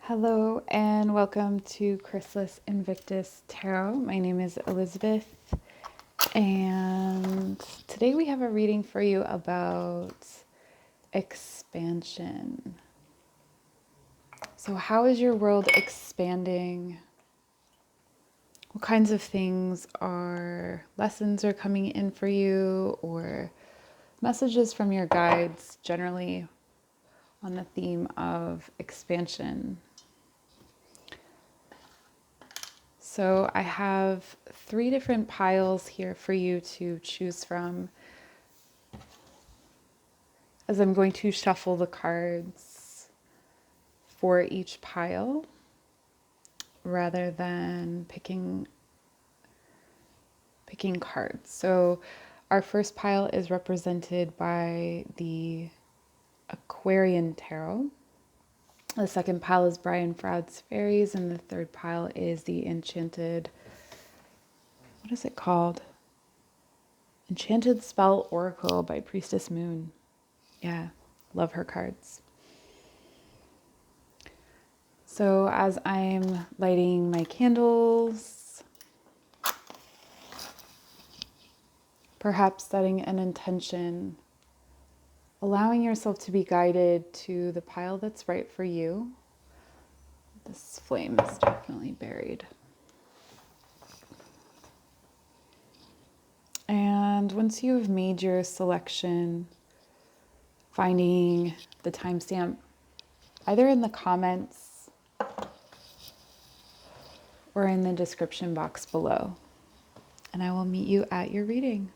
Hello and welcome to Chrysalis Invictus Tarot. My name is Elizabeth and today we have a reading for you about expansion. So how is your world expanding? What kinds of lessons are coming in for you, or messages from your guides generally on the theme of expansion? So I have 3 different piles here for you to choose from as I'm going to shuffle the cards for each pile rather than picking cards. So our first pile is represented by the Aquarian Tarot. The second pile is Brian Froud's Fairies, and the third pile is the Enchanted, what is it called? Enchanted Spell Oracle by Priestess Moon. Yeah, love her cards. So as I'm lighting my candles, perhaps setting an intention, allowing yourself to be guided to the pile that's right for you. This flame is definitely buried. And once you've made your selection, finding the timestamp either in the comments or in the description box below, and I will meet you at your reading.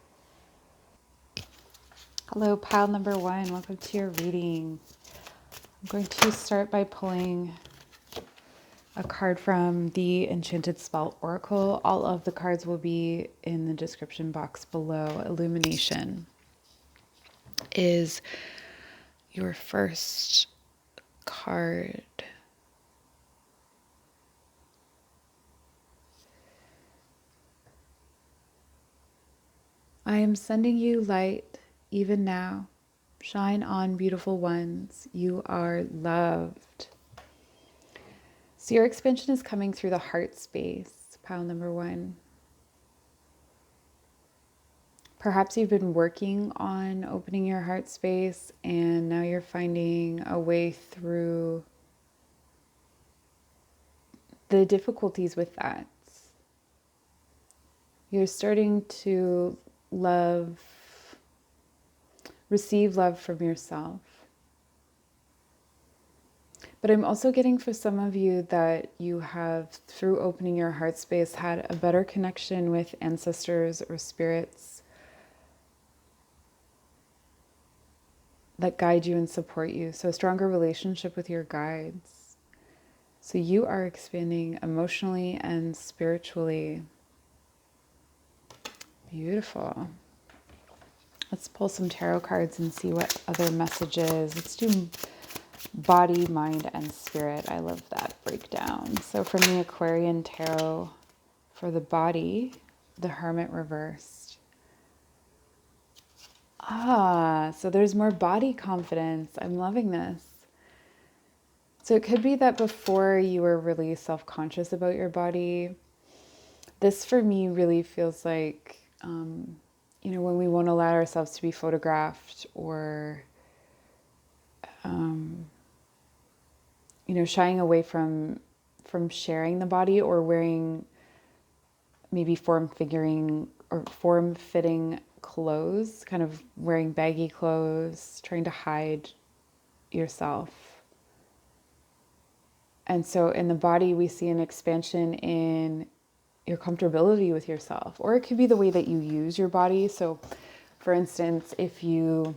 Hello, pile number 1. Welcome to your reading. I'm going to start by pulling a card from the Enchanted Spell Oracle. All of the cards will be in the description box below. Illumination is your first card. I am sending you light even now. Shine on, beautiful ones. You are loved. So your expansion is coming through the heart space, pile number 1. Perhaps you've been working on opening your heart space and now you're finding a way through the difficulties with that. You're starting to receive love from yourself. But I'm also getting for some of you that you have, through opening your heart space, had a better connection with ancestors or spirits that guide you and support you. So a stronger relationship with your guides. So you are expanding emotionally and spiritually. Beautiful. Let's pull some tarot cards and see what other messages. Let's do body, mind, and spirit. I love that breakdown. So from the Aquarian Tarot, for the body, the Hermit reversed. So there's more body confidence. I'm loving this. So it could be that before you were really self-conscious about your body. This for me really feels like, when we won't allow ourselves to be photographed or, shying away from sharing the body or wearing maybe form-fitting clothes, kind of wearing baggy clothes, trying to hide yourself. And so in the body, we see an expansion in your comfortability with yourself, or it could be the way that you use your body. So for instance, if you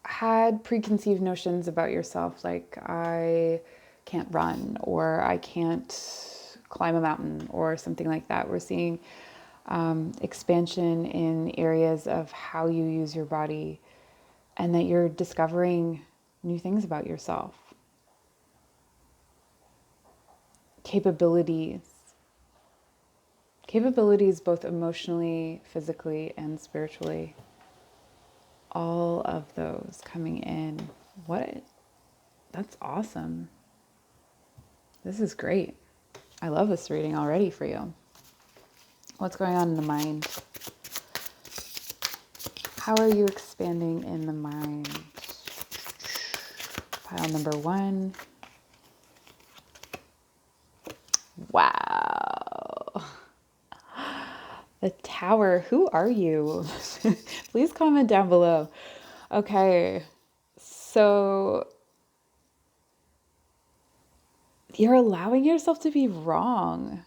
had preconceived notions about yourself, like I can't run or I can't climb a mountain or something like that, we're seeing expansion in areas of how you use your body, and that you're discovering new things about yourself. Capabilities both emotionally, physically, and spiritually. All of those coming in. That's awesome. This is great. I love this reading already for you. What's going on in the mind? How are you expanding in the mind? Pile number 1. Wow. The Tower. Who are you? Please comment down below. Okay. So you're allowing yourself to be wrong.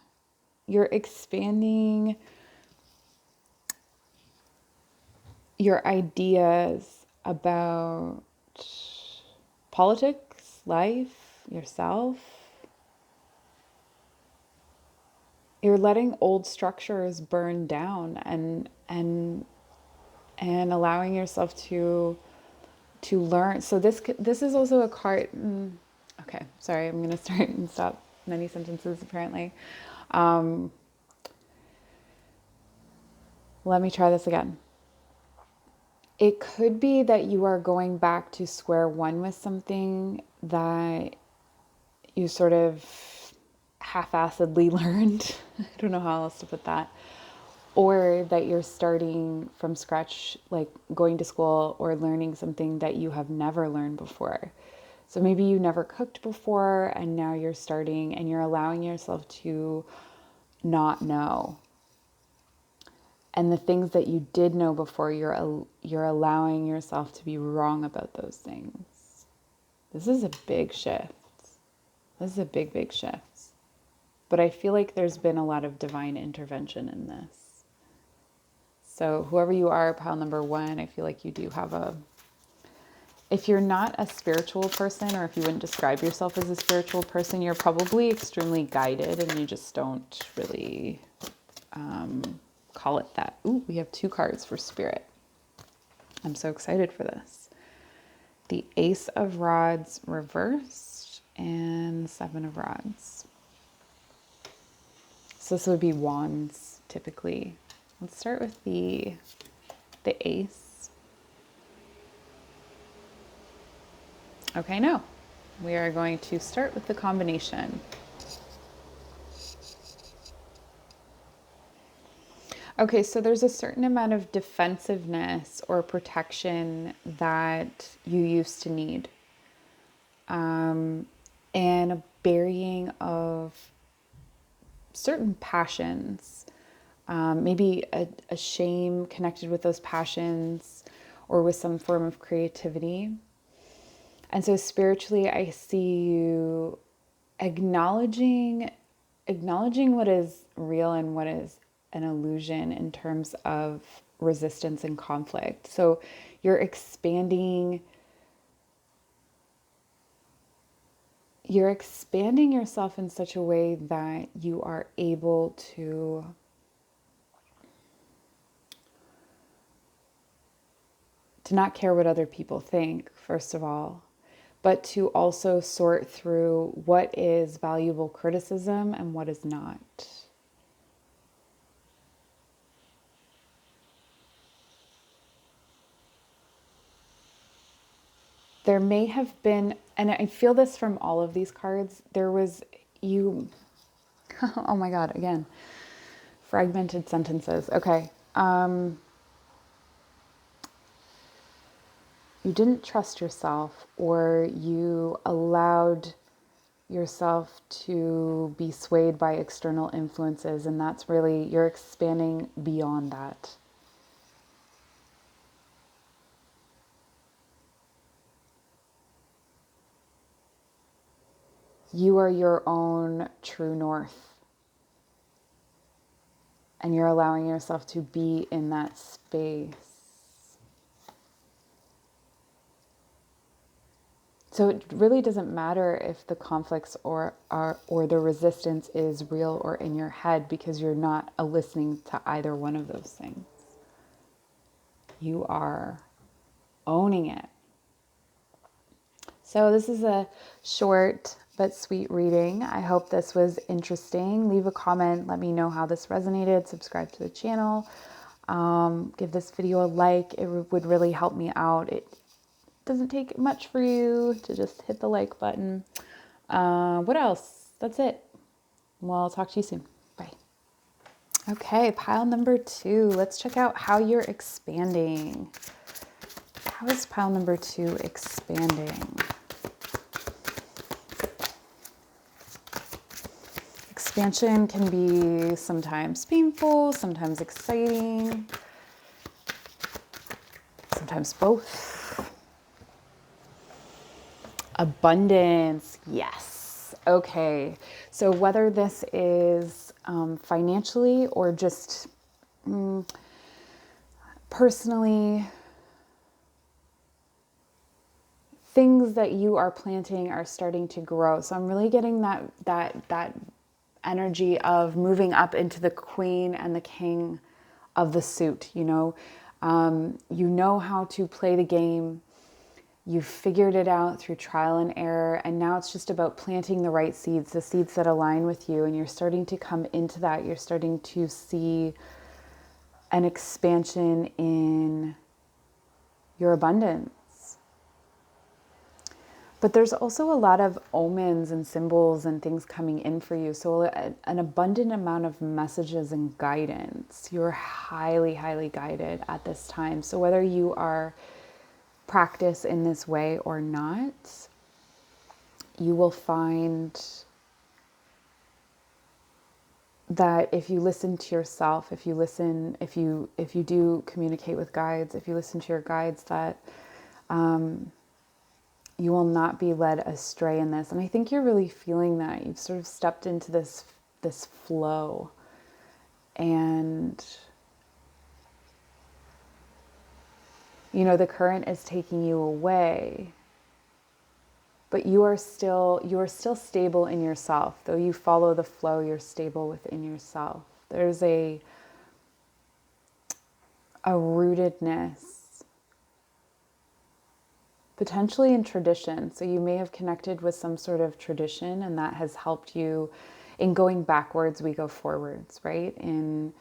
You're expanding your ideas about politics, life, yourself. You're letting old structures burn down and allowing yourself to learn. So this is also a card. Okay, sorry, I'm gonna start and stop many sentences apparently. Let me try this again. It could be that you are going back to square one with something that you sort of half-assedly learned. I don't know how else to put that. Or that you're starting from scratch, like going to school or learning something that you have never learned before. So maybe you never cooked before and now you're starting and you're allowing yourself to not know. And the things that you did know before, you're allowing yourself to be wrong about those things. This is a big shift. This is a big, big shift. But I feel like there's been a lot of divine intervention in this. So whoever you are, pile number 1, I feel like you do have if you're not a spiritual person, or if you wouldn't describe yourself as a spiritual person, you're probably extremely guided and you just don't really call it that. Ooh, we have 2 cards for spirit. I'm so excited for this. The Ace of Rods reversed and 7 of Rods. So this would be wands typically. Let's start with the Ace. Okay, no. We are going to start with the combination. Okay, so there's a certain amount of defensiveness or protection that you used to need. And a burying of certain passions, maybe a shame connected with those passions or with some form of creativity. And so spiritually, I see you acknowledging what is real and what is an illusion in terms of resistance and conflict. So you're expanding yourself in such a way that you are able to not care what other people think, first of all, but to also sort through what is valuable criticism and what is not. There may have been, and I feel this from all of these cards, there was you, oh my God, again, fragmented sentences. Okay. You didn't trust yourself, or you allowed yourself to be swayed by external influences, and that's really, you're expanding beyond that. You are your own true north, and you're allowing yourself to be in that space. So it really doesn't matter if the conflicts or the resistance is real or in your head, because you're not listening to either one of those things. You are owning it. So this is a short but sweet reading. I hope this was interesting. Leave a comment. Let me know how this resonated. Subscribe to the channel. Give this video a like. It would really help me out. It doesn't take much for you to just hit the like button. What else? That's it. Well, I'll talk to you soon. Bye. Okay, pile number 2. Let's check out how you're expanding. How is pile number 2 expanding? Expansion can be sometimes painful, sometimes exciting, sometimes both. Abundance, yes. Okay, so whether this is financially or just personally, things that you are planting are starting to grow. So I'm really getting that energy of moving up into the queen and the king of the suit. You know how to play the game. You've figured it out through trial and error, and now it's just about planting the right seeds, the seeds that align with you, and you're starting to come into that. You're starting to see an expansion in your abundance. But there's also a lot of omens and symbols and things coming in for you. So an abundant amount of messages and guidance. You're highly, highly guided at this time. So whether you are practice in this way or not, you will find that if you listen to yourself, if you do communicate with guides, if you listen to your guides, that you will not be led astray in this. And I think you're really feeling that. You've sort of stepped into this flow, and the current is taking you away, but you are still stable in yourself. Though you follow the flow, you're stable within yourself. There's a rootedness, potentially in tradition. So you may have connected with some sort of tradition, and that has helped you. In going backwards, we go forwards, right? In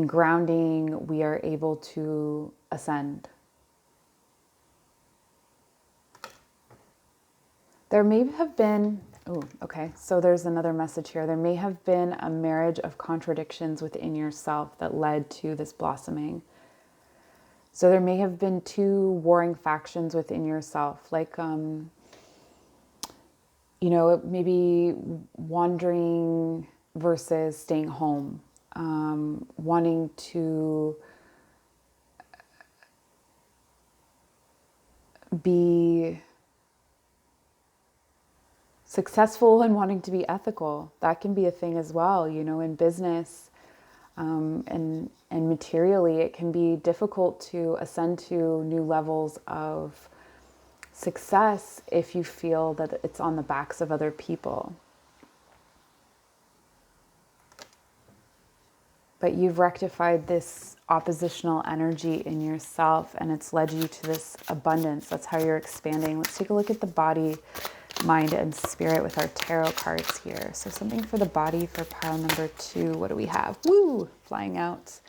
grounding, we are able to ascend. There may have been, so there's another message here. There may have been a marriage of contradictions within yourself that led to this blossoming. So there may have been 2 warring factions within yourself, like, maybe wandering versus staying home, wanting to be successful and wanting to be ethical. That can be a thing as well, in business, and materially, it can be difficult to ascend to new levels of success if you feel that it's on the backs of other people. But you've rectified this oppositional energy in yourself, and it's led you to this abundance. That's how you're expanding. Let's take a look at the body, mind, and spirit with our tarot cards here. So something for the body for pile number 2. What do we have? Woo! Flying out.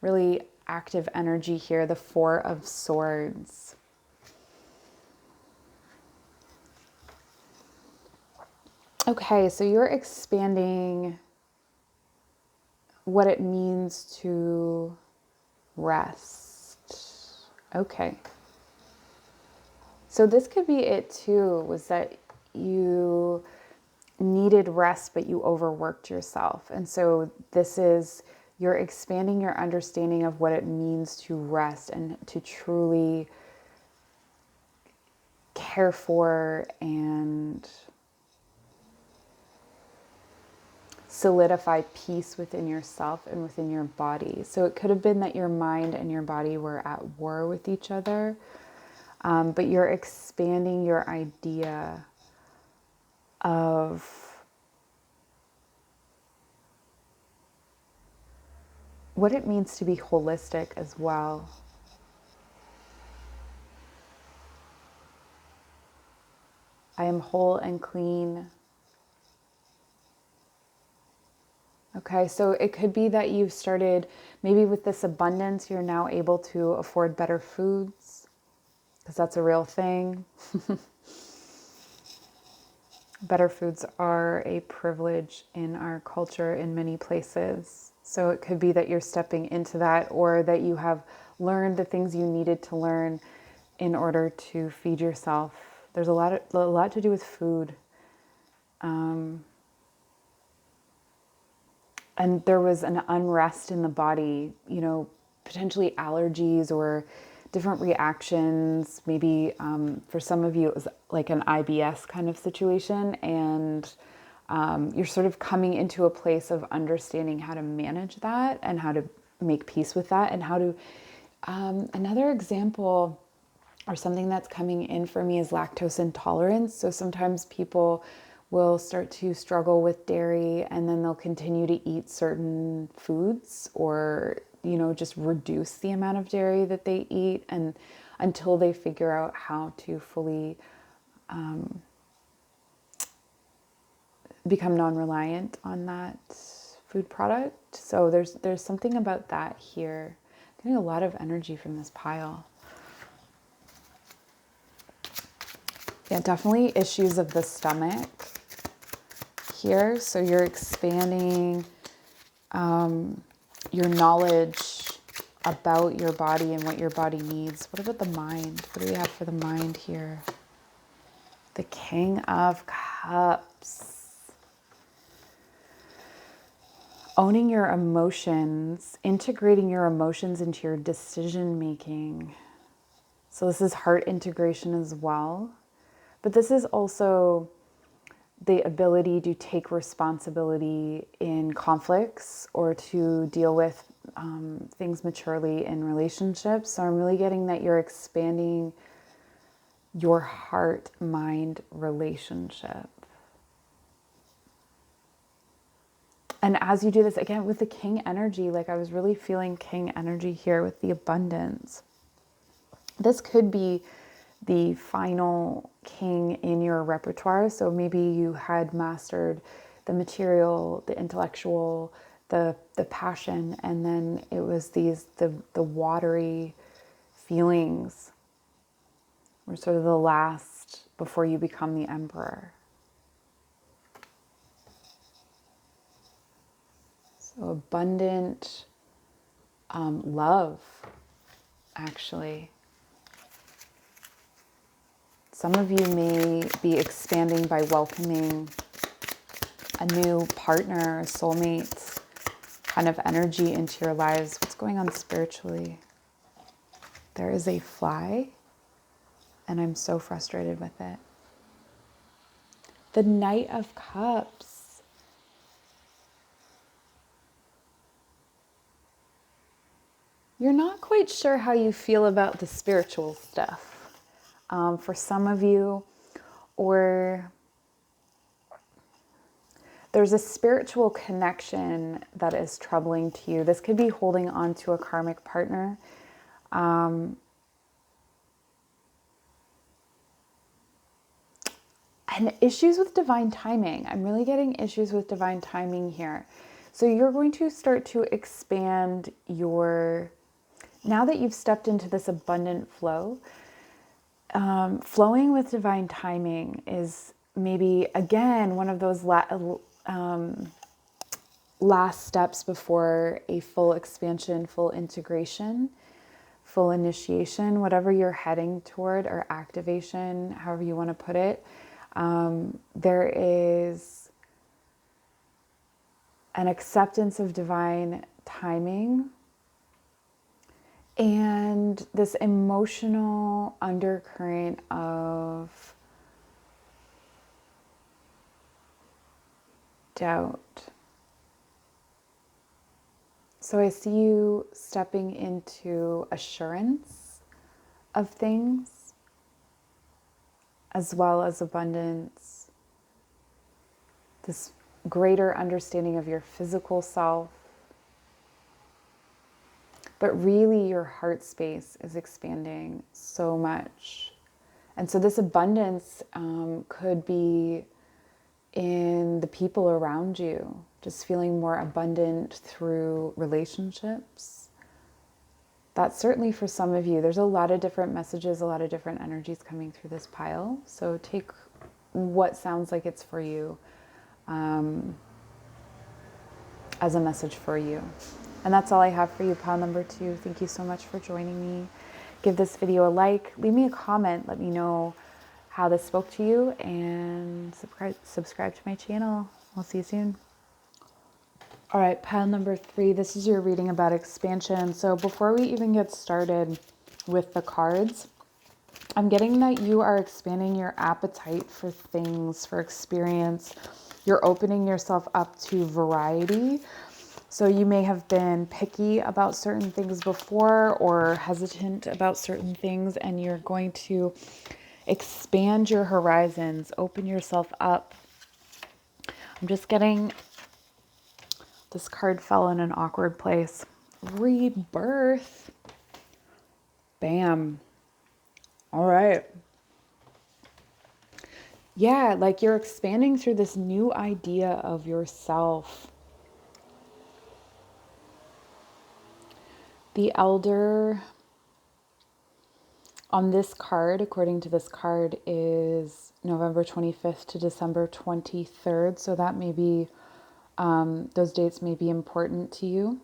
Really active energy here. The 4 of Swords. Okay, so you're expanding what it means to rest. Okay. So this could be it too, was that you needed rest, but you overworked yourself. And so you're expanding your understanding of what it means to rest and to truly care for and solidify peace within yourself and within your body. So it could have been that your mind and your body were at war with each other, but you're expanding your idea of what it means to be holistic as well. I am whole and clean. Okay, so it could be that you've started, maybe with this abundance, you're now able to afford better foods, because that's a real thing. Better foods are a privilege in our culture in many places. So it could be that you're stepping into that, or that you have learned the things you needed to learn in order to feed yourself. There's a lot to do with food. And there was an unrest in the body, potentially allergies or different reactions. Maybe for some of you, it was like an IBS kind of situation. And you're sort of coming into a place of understanding how to manage that and how to make peace with that, and how to, another example or something that's coming in for me is lactose intolerance. So sometimes people will start to struggle with dairy, and then they'll continue to eat certain foods, or just reduce the amount of dairy that they eat, and until they figure out how to fully become non-reliant on that food product. So there's something about that here. I'm getting a lot of energy from this pile. Yeah, definitely issues of the stomach here. So you're expanding your knowledge about your body and what your body needs. What about the mind? What do we have for the mind here? The King of Cups. Owning your emotions, integrating your emotions into your decision making. So this is heart integration as well. But this is also the ability to take responsibility in conflicts, or to deal with things maturely in relationships. So I'm really getting that you're expanding your heart-mind relationship. And as you do this, again, with the King energy, like I was really feeling King energy here with the abundance. This could be the final king in your repertoire. So maybe you had mastered the material, the intellectual, the passion, and then it was the watery feelings were sort of the last before you become the emperor. So abundant love, actually. Some of you may be expanding by welcoming a new partner, a soulmate kind of energy into your lives. What's going on spiritually? There is a fly, and I'm so frustrated with it. The Knight of Cups. You're not quite sure how you feel about the spiritual stuff. For some of you, or there's a spiritual connection that is troubling to you. This could be holding on to a karmic partner. And issues with divine timing. I'm really getting issues with divine timing here. So you're going to start to expand now that you've stepped into this abundant flow, flowing with divine timing is maybe, again, one of those last steps before a full expansion, full integration, full initiation, whatever you're heading toward, or activation, however you want to put it. There is an acceptance of divine timing and this emotional undercurrent of doubt. So I see you stepping into assurance of things, as well as abundance, this greater understanding of your physical self. But really your heart space is expanding so much. And so this abundance could be in the people around you, just feeling more abundant through relationships. That's certainly for some of you. There's a lot of different messages, a lot of different energies coming through this pile. So take what sounds like it's for you, as a message for you. And that's all I have for you, pile number 2. Thank you so much for joining me. Give this video a like, leave me a comment, let me know how this spoke to you, and subscribe to my channel. I'll see you soon. All right, pile number 3, this is your reading about expansion. So before we even get started with the cards, I'm getting that you are expanding your appetite for things, for experience. You're opening yourself up to variety. So you may have been picky about certain things before or hesitant about certain things, and you're going to expand your horizons, open yourself up. I'm just getting, this card fell in an awkward place. Rebirth. Bam. All right. Yeah, like you're expanding through this new idea of yourself. The Elder on this card, according to this card, is November 25th to December 23rd. So that may be, those dates may be important to you.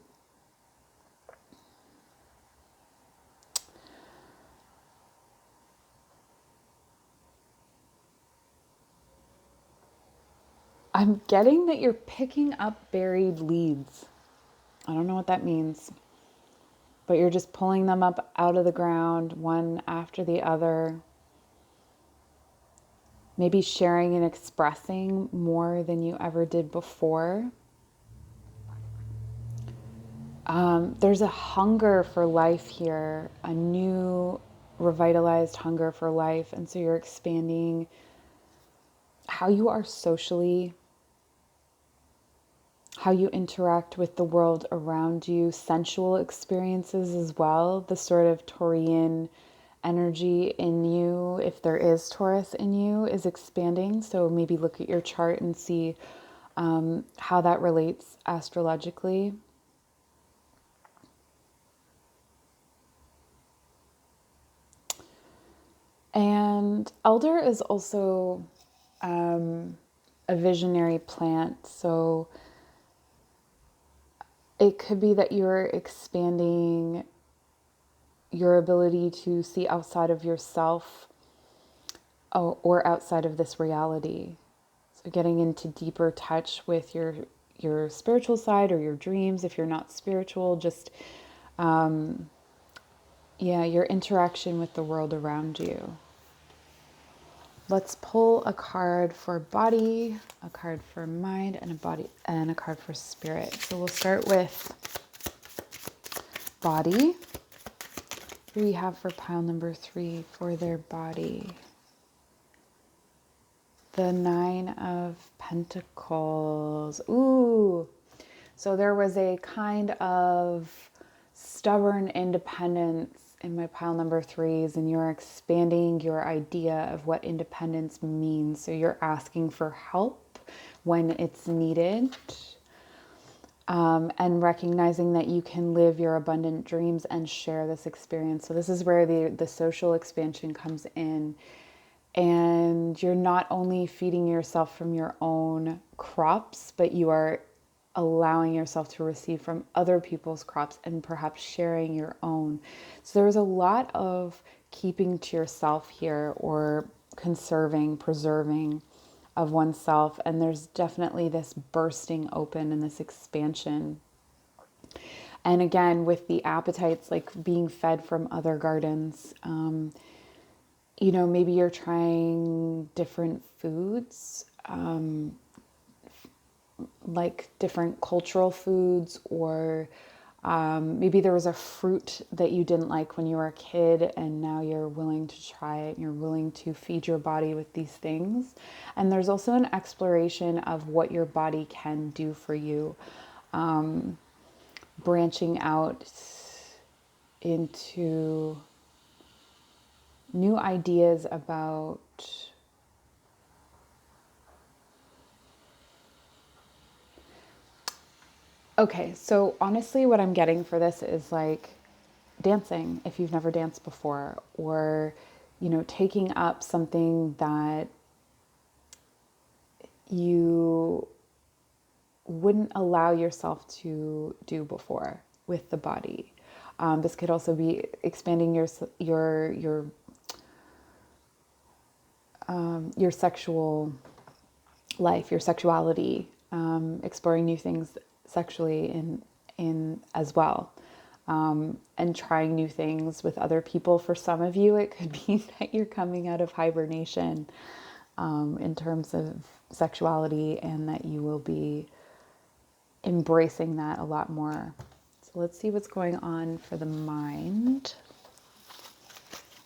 I'm getting that you're picking up buried leads. I don't know what that means, but you're just pulling them up out of the ground, one after the other. Maybe sharing and expressing more than you ever did before. There's a hunger for life here, a new revitalized hunger for life. And so you're expanding how you are socially, how you interact with the world around you, sensual experiences as well, the sort of Taurian energy in you, if there is Taurus in you, is expanding. So maybe look at your chart and see how that relates astrologically. And Elder is also a visionary plant. So it could be that you're expanding your ability to see outside of yourself or outside of this reality. So getting into deeper touch with your spiritual side or your dreams. If you're not spiritual, just, your interaction with the world around you. Let's pull a card for body, a card for mind, and a card for spirit. So we'll start with body. What do we have for pile number 3 for their body? The 9 of Pentacles. Ooh. So there was a kind of stubborn independence in my pile number 3s, and you're expanding your idea of what independence means. So you're asking for help when it's needed, and recognizing that you can live your abundant dreams and share this experience. So this is where the social expansion comes in. And you're not only feeding yourself from your own crops, but you are allowing yourself to receive from other people's crops and perhaps sharing your own. So there's a lot of keeping to yourself here, or conserving, preserving of oneself. And there's definitely this bursting open and this expansion. And again, with the appetites, like being fed from other gardens, maybe you're trying different foods, like different cultural foods, or maybe there was a fruit that you didn't like when you were a kid, and now you're willing to try it. You're willing to feed your body with these things. And there's also an exploration of what your body can do for you, branching out into new ideas about okay, so honestly, what I'm getting for this is like dancing if you've never danced before, or taking up something that you wouldn't allow yourself to do before with the body. This could also be expanding your sexual life, your sexuality, exploring new things sexually in as well, and trying new things with other people. For some of you, it could be that you're coming out of hibernation in terms of sexuality, and that you will be embracing that a lot more. So let's see what's going on for the mind.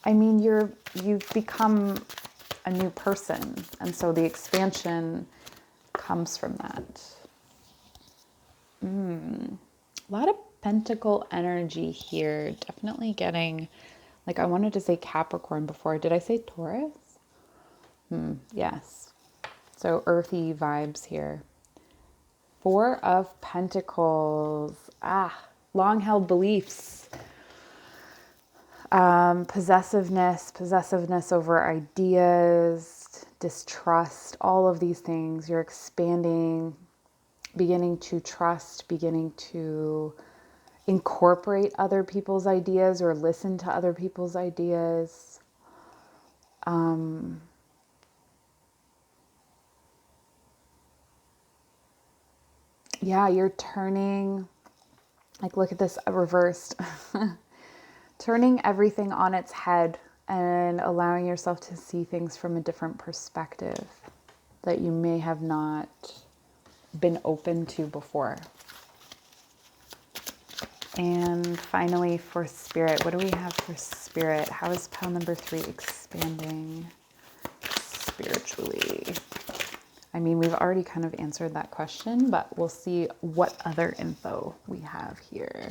I mean, you've become a new person, and so the expansion comes from that. A lot of pentacle energy here. Definitely getting, like, I wanted to say Capricorn before. Did I say Taurus? Yes. So earthy vibes here. Four of Pentacles. Long-held beliefs. Possessiveness over ideas, distrust, all of these things. You're expanding, beginning to trust, beginning to incorporate other people's ideas or listen to other people's ideas. Yeah, you're turning, like, look at this reversed. Turning everything on its head and allowing yourself to see things from a different perspective that you may have not been open to before. And finally, for spirit, what do we have for spirit? How is pile number 3 expanding spiritually? I mean, we've already kind of answered that question, but we'll see what other info we have here.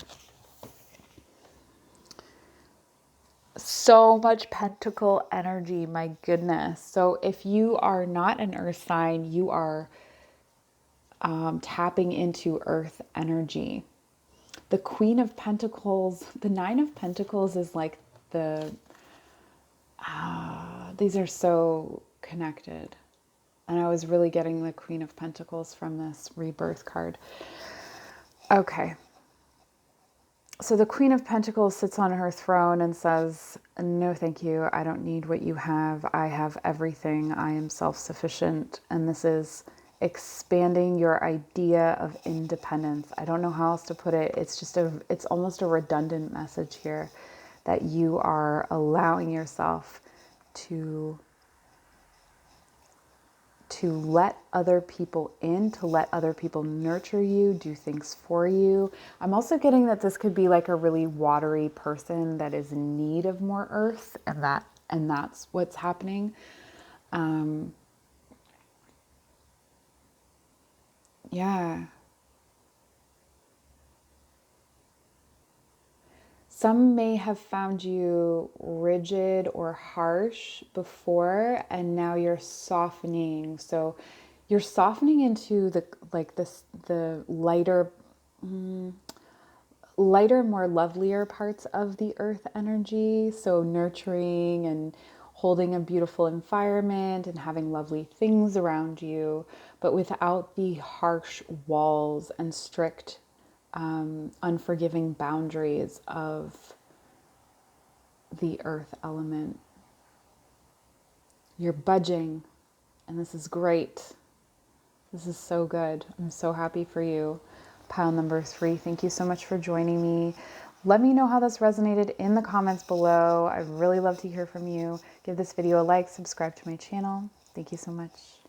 So much pentacle energy, my goodness. So if you are not an earth sign, you are tapping into earth energy. The Queen of Pentacles, the Nine of Pentacles is like these are so connected. And I was really getting the Queen of Pentacles from this rebirth card. Okay. So the Queen of Pentacles sits on her throne and says, no, thank you. I don't need what you have. I have everything. I am self-sufficient. And this is expanding your idea of independence. I don't know how else to put it. It's almost a redundant message here, that you are allowing yourself to let other people in, to let other people nurture you, do things for you. I'm also getting that this could be like a really watery person that is in need of more earth, and that's what's happening. Yeah. Some may have found you rigid or harsh before, and now you're softening. So you're softening into the lighter, more lovelier parts of the earth energy. So nurturing and holding a beautiful environment and having lovely things around you, but without the harsh walls and strict unforgiving boundaries of the earth element. You're budging, and this is great. This is so good. I'm so happy for you. Pile number 3, thank you so much for joining me. Let me know how this resonated in the comments below. I'd really love to hear from you. Give this video a like, subscribe to my channel. Thank you so much.